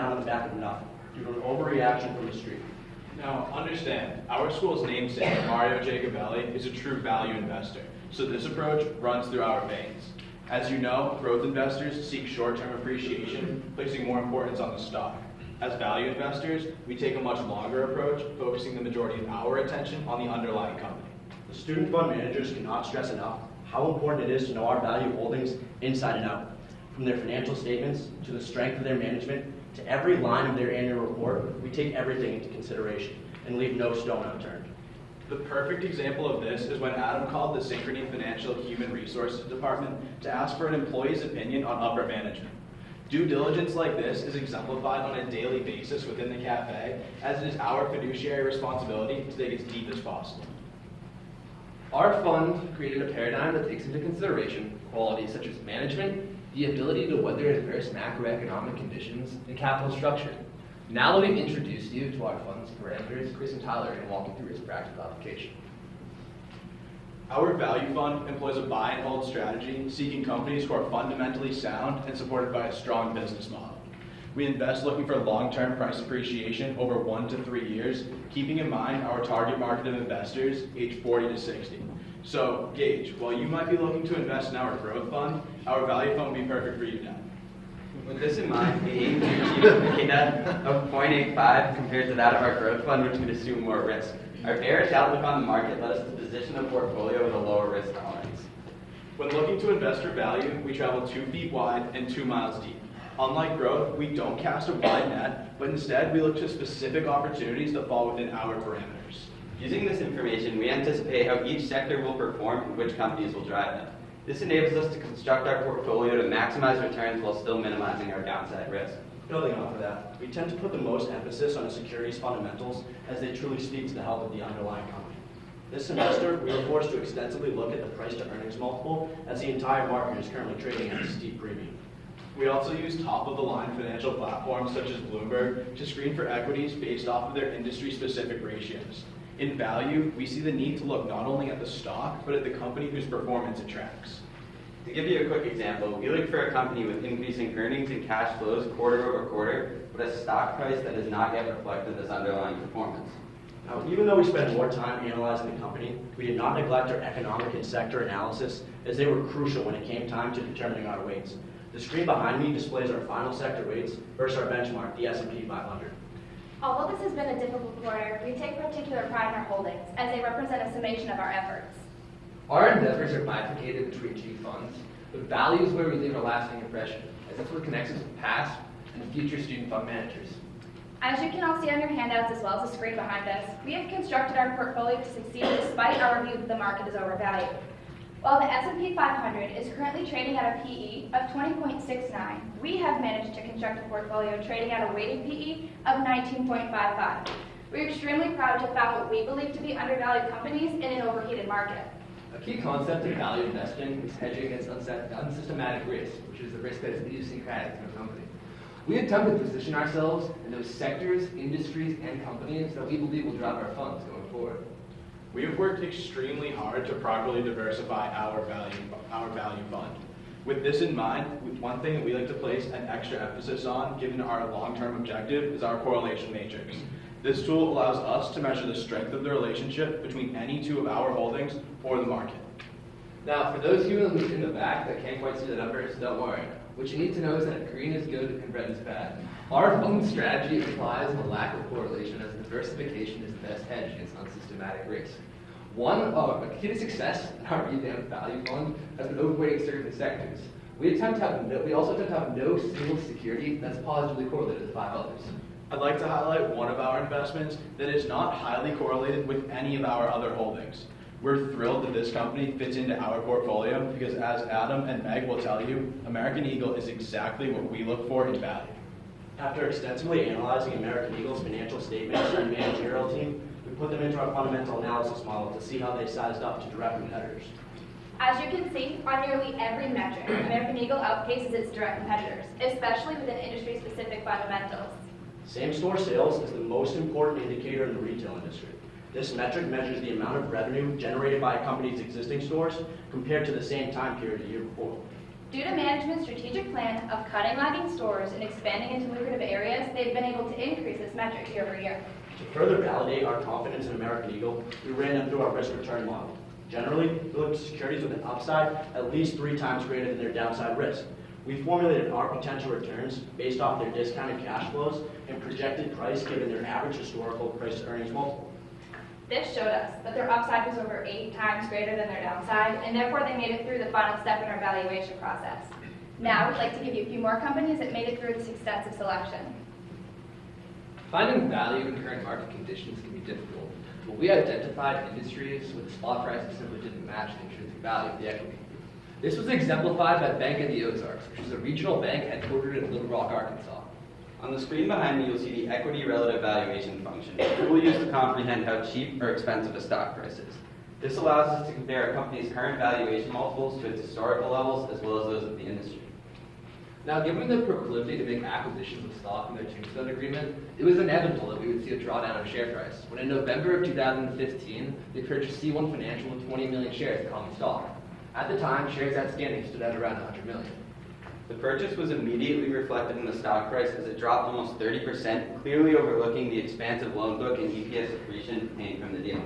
down on the back of nothing due to an overreaction from the street. Now, understand, our school's namesake, Mario Jacobelli, is a true value investor, so this approach runs through our veins. As you know, growth investors seek short-term appreciation, placing more importance on the stock. As value investors, we take a much longer approach, focusing the majority of our attention on the underlying company. The student fund managers cannot stress enough how important it is to know our value holdings inside and out. From their financial statements to the strength of their management to every line of their annual report, we take everything into consideration and leave no stone unturned. The perfect example of this is when Adam called the Synchrony Financial Human Resources Department to ask for an employee's opinion on upper management. Due diligence like this is exemplified on a daily basis within the cafe, as it is our fiduciary responsibility to dig as deep as possible. Our fund created a paradigm that takes into consideration qualities such as management, the ability to weather adverse macroeconomic conditions, and capital structure. Now that we've introduced you to our fund's parameters, Chris and Tyler are going to walk you through its practical application. Our value fund employs a buy and hold strategy, seeking companies who are fundamentally sound and supported by a strong business model. We invest looking for long-term price appreciation over 1 to 3 years, keeping in mind our target market of investors age 40 to 60. So, Gage, while you might be looking to invest in our growth fund, our value fund would be perfect for you now. With this in mind, we aim to achieve a beta of 0.85 compared to that of our growth fund, which would assume more risk. Our bearish outlook on the market led us to position a portfolio with a lower risk tolerance. When looking to invest for value, we travel 2 feet wide and 2 miles deep. Unlike growth, we don't cast a wide net, but instead we look to specific opportunities that fall within our parameters. Using this information, we anticipate how each sector will perform and which companies will drive them. This enables us to construct our portfolio to maximize returns while still minimizing our downside risk. Building off of that, we tend to put the most emphasis on a security's fundamentals as they truly speak to the health of the underlying company. This semester, we were forced to extensively look at the price to earnings multiple as the entire market is currently trading at a steep premium. We also use top-of-the-line financial platforms such as Bloomberg to screen for equities based off of their industry-specific ratios. In value, we see the need to look not only at the stock, but at the company whose performance it tracks. To give you a quick example, we look for a company with increasing earnings and cash flows quarter over quarter, but a stock price that has not yet reflected this underlying performance. Now, even though we spent more time analyzing the company, we did not neglect our economic and sector analysis, as they were crucial when it came time to determining our weights. The screen behind me displays our final sector weights versus our benchmark, the S&P 500. Although this has been a difficult quarter, we take particular pride in our holdings, as they represent a summation of our efforts. Our endeavors are bifurcated between 2 funds, but value is where we leave a lasting impression, as that's what connects us with past and future student fund managers. As you can all see on your handouts as well as the screen behind us, we have constructed our portfolio to succeed despite our view that the market is overvalued. While the S&P 500 is currently trading at a PE of 20.69, we have managed to construct a portfolio trading at a weighted PE of 19.55. We're extremely proud to have found what we believe to be undervalued companies in an overheated market. A key concept of value investing is hedging against unsystematic risk, which is the risk that is idiosyncratic to a company. We attempt to position ourselves in those sectors, industries, and companies that we believe will drive our funds going forward. We have worked extremely hard to properly diversify our value fund. With this in mind, one thing that we like to place an extra emphasis on, given our long-term objective, is our correlation matrix. This tool allows us to measure the strength of the relationship between any 2 of our holdings or the market. Now, for those of you in the back that can't quite see the numbers, don't worry. What you need to know is that green is good and red is bad. Our fund strategy implies a lack of correlation, as diversification is the best hedge against unsystematic risk. A key to success in our revamped value fund has been overweighting certain sectors. We also attempt to have no single security that's positively correlated to 5 others. I'd like to highlight one of our investments that is not highly correlated with any of our other holdings. We're thrilled that this company fits into our portfolio because, as Adam and Meg will tell you, American Eagle is exactly what we look for in value. After extensively analyzing American Eagle's financial statements and managerial team, we put them into our fundamental analysis model to see how they sized up to direct competitors. As you can see, on nearly every metric, American Eagle outpaces its direct competitors, especially within industry-specific fundamentals. Same-store sales is the most important indicator in the retail industry. This metric measures the amount of revenue generated by a company's existing stores compared to the same time period the year before. Due to management's strategic plan of cutting lagging stores and expanding into lucrative areas, they've been able to increase this metric year over year. To further validate our confidence in American Eagle, we ran them through our risk return model. Generally, we look at securities with an upside at least 3 times greater than their downside risk. We formulated our potential returns based off their discounted cash flows and projected price given their average historical price to earnings multiple. This showed us that their upside was over 8 times greater than their downside, and therefore they made it through the final step in our valuation process. Now, I'd like to give you a few more companies that made it through this extensive selection. Finding value in current market conditions can be difficult, but we identified industries where the spot prices simply didn't match the intrinsic value of the equity. This was exemplified by Bank of the Ozarks, which is a regional bank headquartered in Little Rock, Arkansas. On the screen behind me, you'll see the equity relative valuation function, which we'll use to comprehend how cheap or expensive a stock price is. This allows us to compare a company's current valuation multiples to its historical levels as well as those of the industry. Now, given the proclivity to make acquisitions of stock in their Tombstone agreement, it was inevitable that we would see a drawdown of share price, when in November of 2015, they purchased C1 Financial with 20 million shares of common stock. At the time, shares outstanding stood at around 100 million. The purchase was immediately reflected in the stock price as it dropped almost 30%, clearly overlooking the expansive loan book and EPS accretion obtained from the deal.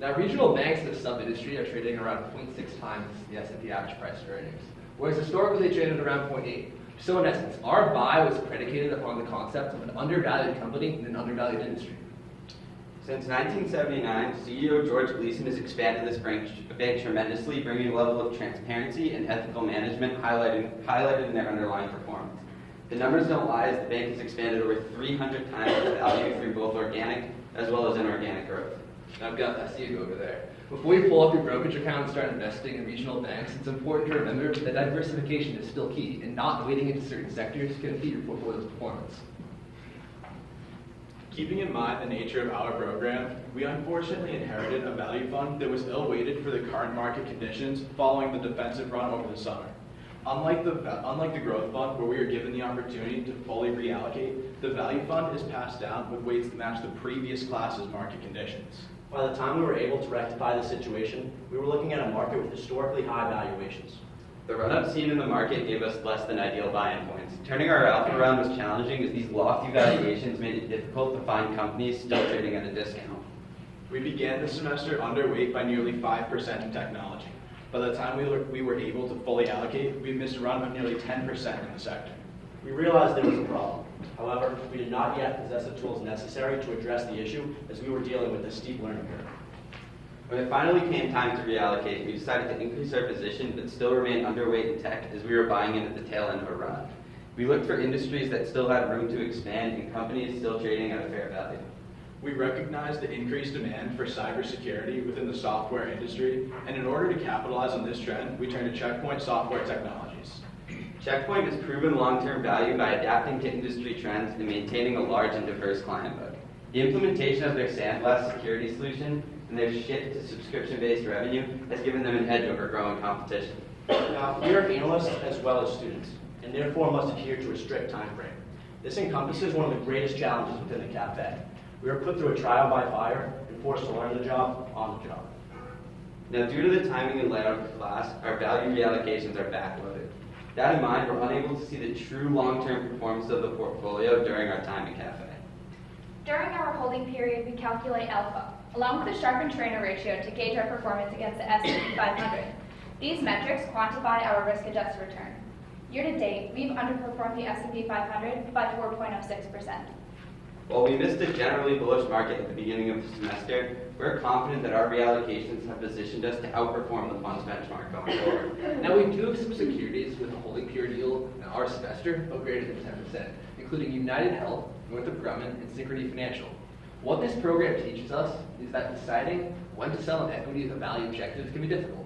Now, regional banks in the sub-industry are trading around 0.6 times the S&P average price to earnings, whereas historically they traded around 0.8. So in essence, our buy was predicated upon the concept of an undervalued company in an undervalued industry. Since 1979, CEO George Gleason has expanded this bank tremendously, bringing a level of transparency and ethical management highlighted in their underlying performance. The numbers don't lie, as the bank has expanded over 300 times its value through both organic as well as inorganic growth. Now, Gus, I see you over there. Before you pull up your brokerage account and start investing in regional banks, it's important to remember that diversification is still key, and not weighting into certain sectors can impede your portfolio's performance. Keeping in mind the nature of our program, we unfortunately inherited a value fund that was ill-weighted for the current market conditions following the defensive run over the summer. Unlike the growth fund, where we are given the opportunity to fully reallocate, the value fund is passed down with weights that match the previous class's market conditions. By the time we were able to rectify the situation, we were looking at a market with historically high valuations. The run-up seen in the market gave us less than ideal buy-in points. Turning our alpha around was challenging, as these lofty valuations made it difficult to find companies still trading at a discount. We began the semester underweight by nearly 5% in technology. By the time we were able to fully allocate, we missed a run of nearly 10% in the sector. We realized there was a problem. However, we did not yet possess the tools necessary to address the issue, as we were dealing with a steep learning curve. When it finally came time to reallocate, we decided to increase our position but still remain underweight in tech, as we were buying in at the tail end of a run. We looked for industries that still had room to expand and companies still trading at a fair value. We recognized the increased demand for cybersecurity within the software industry, and in order to capitalize on this trend, we turned to Checkpoint Software Technologies. Checkpoint has proven long-term value by adapting to industry trends and maintaining a large and diverse client book. The implementation of their Sandblast security solution and their shift to subscription-based revenue has given them an edge over growing competition. Now, we are analysts as well as students, and therefore must adhere to a strict time frame. This encompasses one of the greatest challenges within the cafe. We are put through a trial by fire and forced to learn the job on the job. Now, due to the timing and layout of the class, our value reallocations are backloaded. That in mind, we're unable to see the true long-term performance of the portfolio during our time at cafe. During our holding period, we calculate alpha, along with the sharpened trainer ratio to gauge our performance against the S&P 500. These metrics quantify our risk-adjusted return. Year to date, we've underperformed the S&P 500 by 4.06%. While we missed a generally bullish market at the beginning of the semester, we're confident that our reallocations have positioned us to outperform the fund's benchmark going forward. Now, we do have some securities with a holding period yield in our semester of greater than 10%, including United Health, Northrop Grumman, and Synchrony Financial. What this program teaches us is that deciding when to sell an equity with a value objective can be difficult.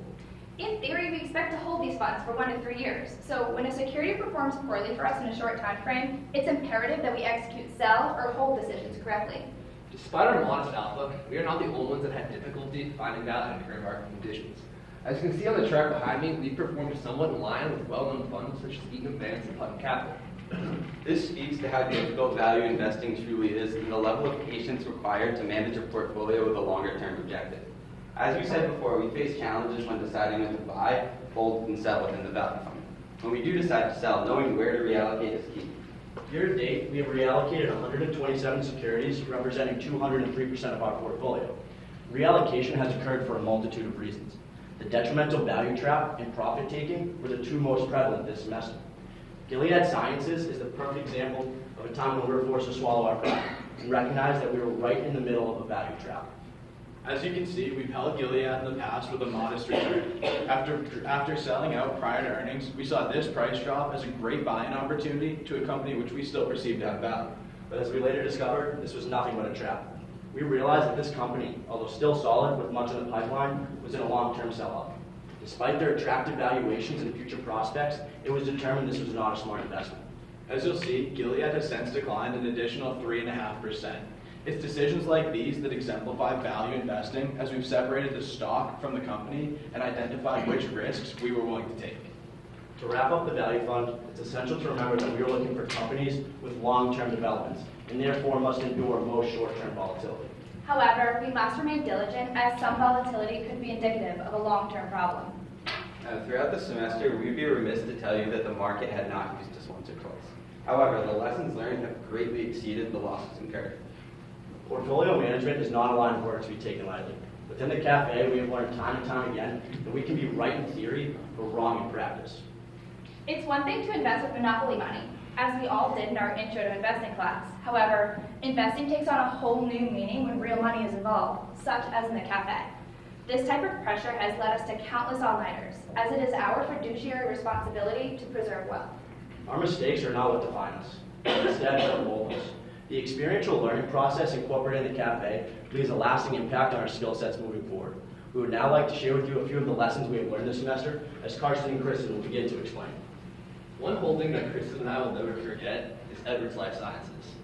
In theory, we expect to hold these funds for 1 to 3 years. So when a security performs poorly for us in a short time frame, it's imperative that we execute sell or hold decisions correctly. Despite our modest alpha, we are not the only ones that had difficulty finding value in current market conditions. As you can see on the chart behind me, we performed somewhat in line with well-known funds such as Eaton Vance and Putnam Capital. This speaks to how difficult value investing truly is and the level of patience required to manage a portfolio with a longer-term objective. As we said before, we face challenges when deciding when to buy, hold, and sell within the value fund. When we do decide to sell, knowing where to reallocate is key. Year to date, we have reallocated 127 securities, representing 203% of our portfolio. Reallocation has occurred for a multitude of reasons. The detrimental value trap and profit taking were the two most prevalent this semester. Gilead Sciences is the perfect example of a time when we were forced to swallow our pride and recognize that we were right in the middle of a value trap. As you can see, we've held Gilead in the past with a modest return. After selling out prior to earnings, we saw this price drop as a great buying opportunity to a company which we still perceive to have value. But as we later discovered, this was nothing but a trap. We realized that this company, although still solid with much in the pipeline, was in a long-term sell-off. Despite their attractive valuations and future prospects, it was determined this was not a smart investment. As you'll see, Gilead has since declined an additional 3.5%. It's decisions like these that exemplify value investing as we've separated the stock from the company and identified which risks we were willing to take. To wrap up the value fund, it's essential to remember that we are looking for companies with long-term developments and therefore must endure most short-term volatility. However, we must remain diligent as some volatility could be indicative of a long-term problem. Throughout the semester, we'd be remiss to tell you that the market had not used us once or twice. However, the lessons learned have greatly exceeded the losses incurred. Portfolio management is not a line of work to be taken lightly. Within the cafe, we have learned time and time again that we can be right in theory, but wrong in practice. It's one thing to invest with monopoly money, as we all did in our intro to investing class. However, investing takes on a whole new meaning when real money is involved, such as in the cafe. This type of pressure has led us to countless all-nighters, as it is our fiduciary responsibility to preserve wealth. Our mistakes are not what define us. Instead, what mold us. The experiential learning process incorporated in the cafe leaves a lasting impact on our skill sets moving forward. We would now like to share with you a few of the lessons we have learned this semester, as Carson and Kristen will begin to explain. One holding that Kristen and I will never forget is Edwards Life Sciences.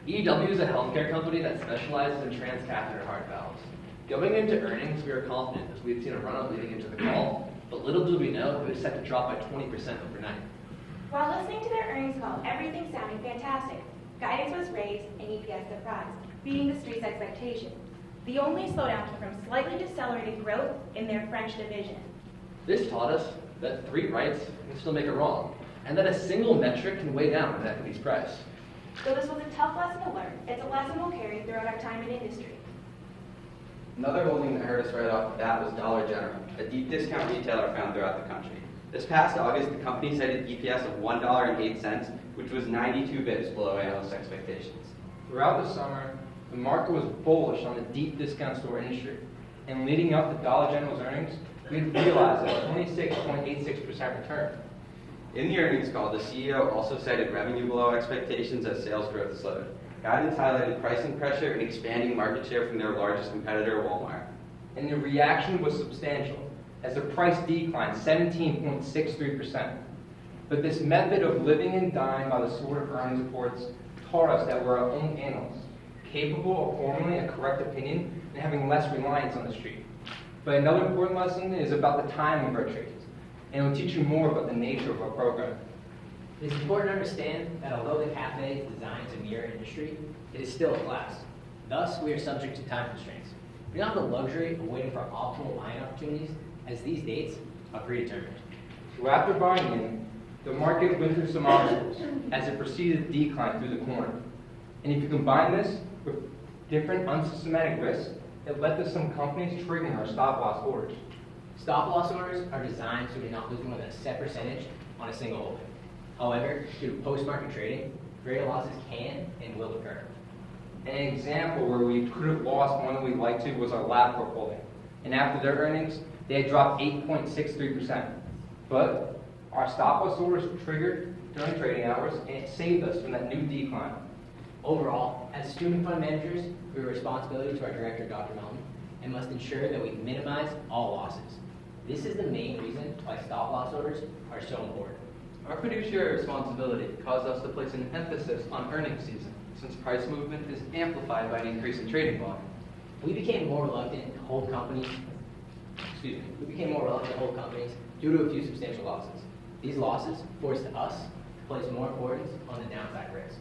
EW is a healthcare company that specializes in transcatheter heart valves. Going into earnings, we were confident as we had seen a run-up leading into the call, but little did we know it was set to drop by 20% overnight. While listening to their earnings call, everything sounded fantastic. Guidance was raised and EPS surprised, beating the street's expectation. The only slowdown came from slightly decelerated growth in their French division. This taught us that 3 rights can still make a wrong, and that a single metric can weigh down an equity's price. Though this was a tough lesson to learn, it's a lesson we'll carry throughout our time in industry. Another holding that hurt us right off the bat was Dollar General, a deep discount retailer found throughout the country. This past August, the company cited EPS of $1.08, which was 92 bps below analyst expectations. Throughout the summer, the market was bullish on the deep discount store industry, and leading up to Dollar General's earnings, we had realized a 26.86% return. In the earnings call, the CEO also cited revenue below expectations as sales growth slowed. Guidance highlighted pricing pressure and expanding market share from their largest competitor, Walmart. And the reaction was substantial, as the price declined 17.63%. But this method of living and dying by the sort of earnings reports taught us that we're our own analysts, capable of forming a correct opinion and having less reliance on the street. But another important lesson is about the timing of our trades, and it will teach you more about the nature of our program. It is important to understand that although the cafe is designed to mirror industry, it is still a class. Thus, we are subject to time constraints. We don't have the luxury of waiting for optimal buying opportunities, as these dates are predetermined. So after buying in, the market went through some obstacles as it proceeded to decline through the corner. And if you combine this with different unsystematic risks, it led to some companies triggering our stop-loss orders. Stop-loss orders are designed so we do not lose more than a set percentage on a single holding. However, due to post-market trading, greater losses can and will occur. An example where we could have lost more than we'd like to was our Labcorp holding. And after their earnings, they had dropped 8.63%. But our stop-loss orders were triggered during trading hours, and it saved us from that new decline. Overall, as student fund managers, we have a responsibility to our director, Dr. Melton, and must ensure that we minimize all losses. This is the main reason why stop-loss orders are so important. Our fiduciary responsibility caused us to place an emphasis on earnings season, since price movement is amplified by an increase in trading volume. We became more reluctant to hold companies. We became more reluctant to hold companies due to a few substantial losses. These losses forced us to place more importance on the downside risk.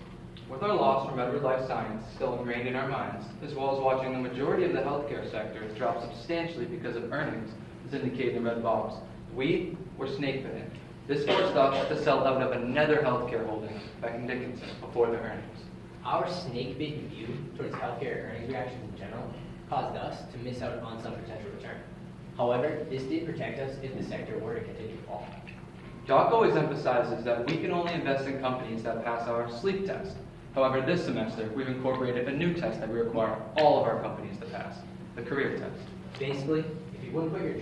With our loss from Edwards Life Science still ingrained in our minds, as well as watching the majority of the healthcare sector drop substantially because of earnings, as indicated in the red bars, we were snake bitten. This forced us to sell out of another healthcare holding, Becton Dickinson, before the earnings. Our snake-bitten view towards healthcare earnings reactions in general caused us to miss out on some potential return. However, this did protect us if the sector were to continue to fall. Doc always emphasizes that we can only invest in companies that pass our sleep test. However, this semester, we've incorporated a new test that we require all of our companies to pass, the career test. Basically, if you wouldn't put your